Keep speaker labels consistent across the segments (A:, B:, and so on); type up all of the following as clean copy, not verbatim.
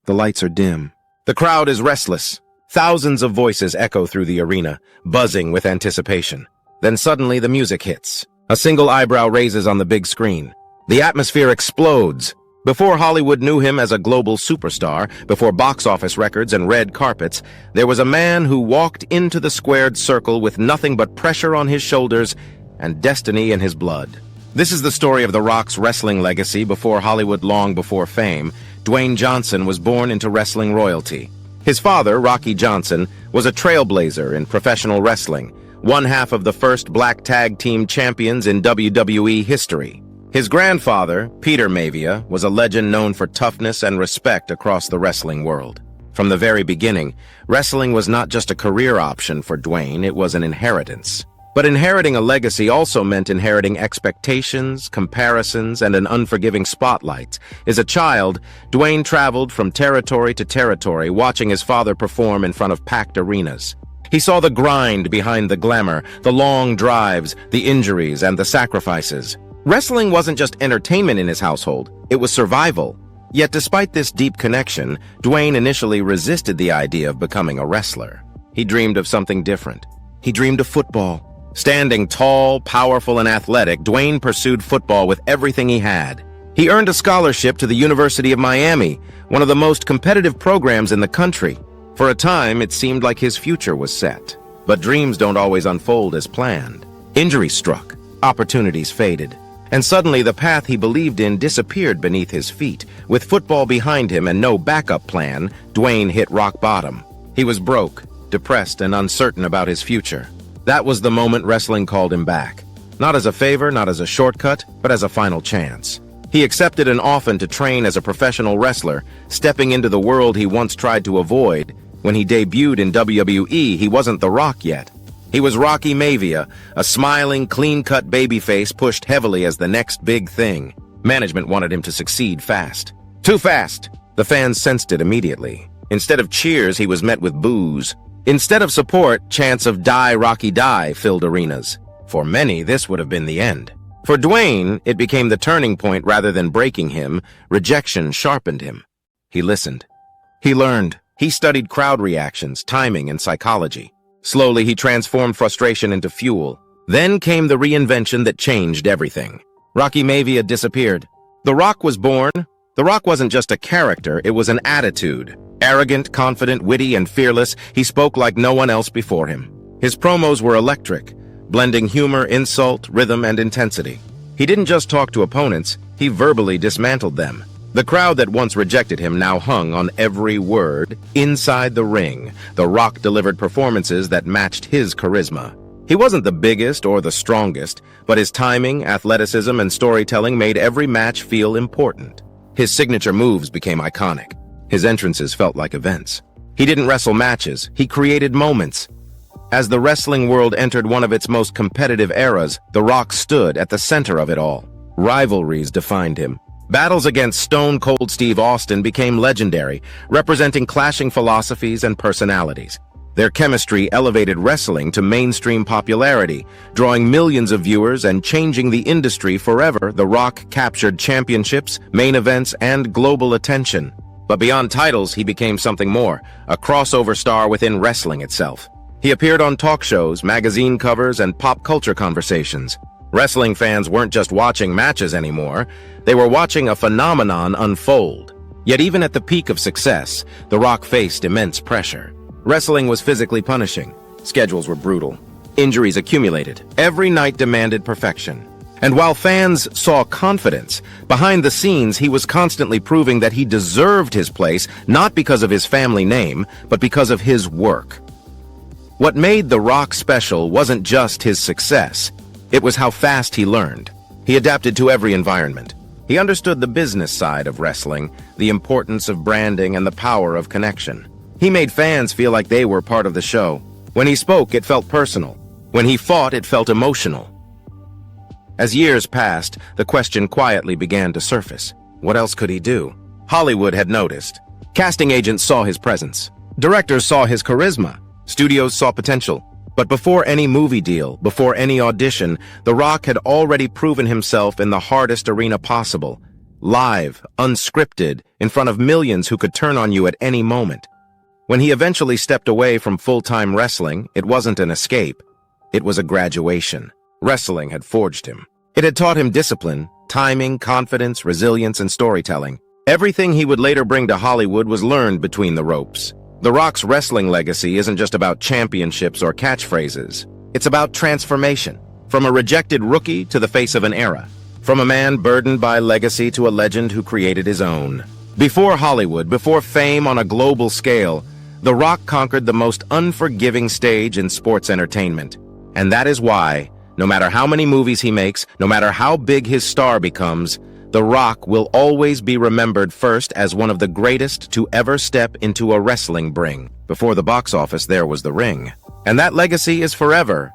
A: The lights are dim. The crowd is restless. Thousands of voices echo through the arena, buzzing with anticipation. Then suddenly the music hits. A single eyebrow raises on the big screen. The atmosphere explodes. Before Hollywood knew him as a global superstar, before box office records and red carpets, there was a man who walked into the squared circle with nothing but pressure on his shoulders and destiny in his blood. This is the story of The Rock's wrestling legacy before Hollywood, long before fame. Dwayne Johnson was born into wrestling royalty. His father, Rocky Johnson, was a trailblazer in professional wrestling, one half of the first black tag team champions in WWE history. His grandfather, Peter Maivia, was a legend known for toughness and respect across the wrestling world. From the very beginning, wrestling was not just a career option for Dwayne, it was an inheritance. But inheriting a legacy also meant inheriting expectations, comparisons, and an unforgiving spotlight. As a child, Dwayne traveled from territory to territory, watching his father perform in front of packed arenas. He saw the grind behind the glamour, the long drives, the injuries, and the sacrifices. Wrestling wasn't just entertainment in his household, it was survival. Yet despite this deep connection, Dwayne initially resisted the idea of becoming a wrestler. He dreamed of something different. He dreamed of football. Standing tall, powerful, and athletic, Dwayne pursued football with everything he had. He earned a scholarship to the University of Miami, one of the most competitive programs in the country. For a time, it seemed like his future was set. But dreams don't always unfold as planned. Injuries struck, opportunities faded, and suddenly the path he believed in disappeared beneath his feet. With football behind him and no backup plan, Dwayne hit rock bottom. He was broke, depressed, and uncertain about his future. That was the moment wrestling called him back. Not as a favor, not as a shortcut, but as a final chance. He accepted an offer to train as a professional wrestler, stepping into the world he once tried to avoid. When he debuted in WWE, he wasn't The Rock yet. He was Rocky Maivia, a smiling, clean-cut babyface pushed heavily as the next big thing. Management wanted him to succeed fast. Too fast! The fans sensed it immediately. Instead of cheers, he was met with boos. Instead of support, chants of "Die, Rocky, die" filled arenas. For many, this would have been the end. For Dwayne, it became the turning point rather than breaking him. Rejection sharpened him. He listened. He learned. He studied crowd reactions, timing, and psychology. Slowly, he transformed frustration into fuel. Then came the reinvention that changed everything. Rocky Maivia disappeared. The Rock was born. The Rock wasn't just a character, it was an attitude. Arrogant, confident, witty, and fearless, he spoke like no one else before him. His promos were electric, blending humor, insult, rhythm, and intensity. He didn't just talk to opponents, he verbally dismantled them. The crowd that once rejected him now hung on every word. Inside the ring, The Rock delivered performances that matched his charisma. He wasn't the biggest or the strongest, but his timing, athleticism, and storytelling made every match feel important. His signature moves became iconic. His entrances felt like events. He didn't wrestle matches, he created moments. As the wrestling world entered one of its most competitive eras, The Rock stood at the center of it all. Rivalries defined him. Battles against Stone Cold Steve Austin became legendary, representing clashing philosophies and personalities. Their chemistry elevated wrestling to mainstream popularity, drawing millions of viewers and changing the industry forever. The Rock captured championships, main events, and global attention. But beyond titles, he became something more, a crossover star within wrestling itself. He appeared on talk shows, magazine covers, and pop culture conversations. Wrestling fans weren't just watching matches anymore, they were watching a phenomenon unfold. Yet even at the peak of success, The Rock faced immense pressure. Wrestling was physically punishing. Schedules were brutal. Injuries accumulated. Every night demanded perfection. And while fans saw confidence, behind the scenes he was constantly proving that he deserved his place, not because of his family name, but because of his work. What made The Rock special wasn't just his success. It was how fast he learned. He adapted to every environment. He understood the business side of wrestling, the importance of branding and the power of connection. He made fans feel like they were part of the show. When he spoke, it felt personal. When he fought, it felt emotional. As years passed, the question quietly began to surface. What else could he do? Hollywood had noticed. Casting agents saw his presence. Directors saw his charisma. Studios saw potential. But before any movie deal, before any audition, The Rock had already proven himself in the hardest arena possible, live, unscripted, in front of millions who could turn on you at any moment. When he eventually stepped away from full-time wrestling, it wasn't an escape. It was a graduation. Wrestling had forged him. It had taught him discipline, timing, confidence, resilience, and storytelling. Everything he would later bring to Hollywood was learned between the ropes. The Rock's wrestling legacy isn't just about championships or catchphrases. It's about transformation, from a rejected rookie to the face of an era, from a man burdened by legacy to a legend who created his own. Before Hollywood, before fame on a global scale, The Rock conquered the most unforgiving stage in sports entertainment. And that is why, no matter how many movies he makes, no matter how big his star becomes, The Rock will always be remembered first as one of the greatest to ever step into a wrestling ring. Before the box office, there was the ring. And that legacy is forever.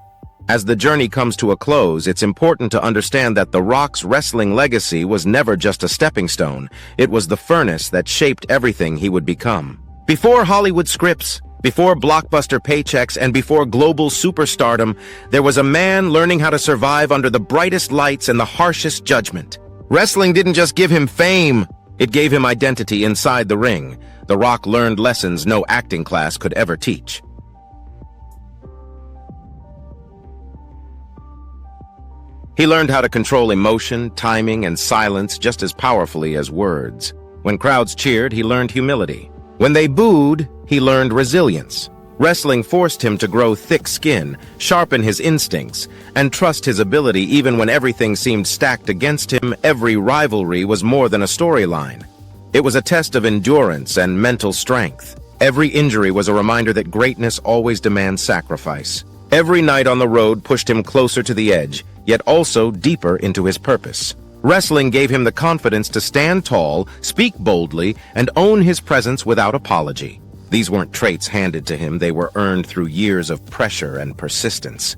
A: As the journey comes to a close, it's important to understand that The Rock's wrestling legacy was never just a stepping stone. It was the furnace that shaped everything he would become. Before Hollywood scripts, before blockbuster paychecks, and before global superstardom, there was a man learning how to survive under the brightest lights and the harshest judgment. Wrestling didn't just give him fame, it gave him identity inside the ring. The Rock learned lessons no acting class could ever teach. He learned how to control emotion, timing, and silence just as powerfully as words. When crowds cheered, he learned humility. When they booed, he learned resilience. Wrestling forced him to grow thick skin, sharpen his instincts, and trust his ability even when everything seemed stacked against him. Every rivalry was more than a storyline. It was a test of endurance and mental strength. Every injury was a reminder that greatness always demands sacrifice. Every night on the road pushed him closer to the edge, yet also deeper into his purpose. Wrestling gave him the confidence to stand tall, speak boldly, and own his presence without apology. These weren't traits handed to him, they were earned through years of pressure and persistence.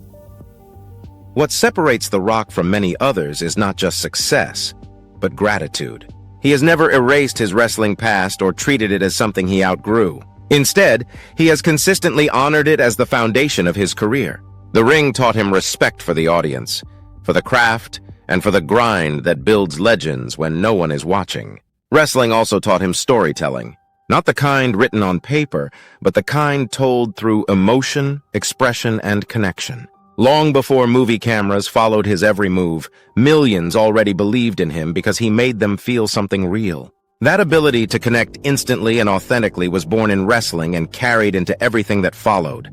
A: What separates The Rock from many others is not just success, but gratitude. He has never erased his wrestling past or treated it as something he outgrew. Instead, he has consistently honored it as the foundation of his career. The ring taught him respect for the audience, for the craft, and for the grind that builds legends when no one is watching. Wrestling also taught him storytelling. Not the kind written on paper, but the kind told through emotion, expression, and connection. Long before movie cameras followed his every move, millions already believed in him because he made them feel something real. That ability to connect instantly and authentically was born in wrestling and carried into everything that followed.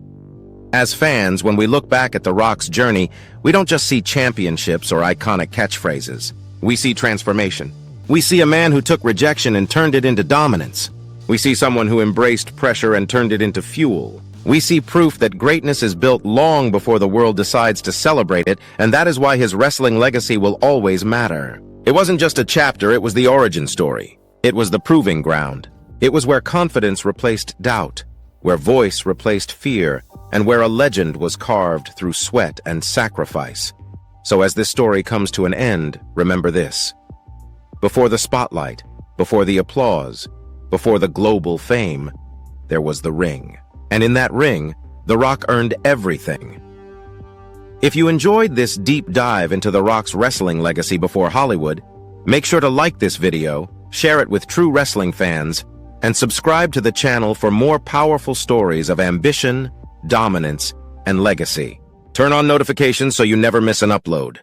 A: As fans, when we look back at The Rock's journey, we don't just see championships or iconic catchphrases. We see transformation. We see a man who took rejection and turned it into dominance. We see someone who embraced pressure and turned it into fuel. We see proof that greatness is built long before the world decides to celebrate it, and that is why his wrestling legacy will always matter. It wasn't just a chapter, it was the origin story. It was the proving ground. It was where confidence replaced doubt, where voice replaced fear, and where a legend was carved through sweat and sacrifice. So as this story comes to an end, remember this. Before the spotlight, before the applause, before the global fame, there was the ring. And in that ring, The Rock earned everything. If you enjoyed this deep dive into The Rock's wrestling legacy before Hollywood, make sure to like this video, share it with true wrestling fans, and subscribe to the channel for more powerful stories of ambition, dominance, and legacy. Turn on notifications so you never miss an upload.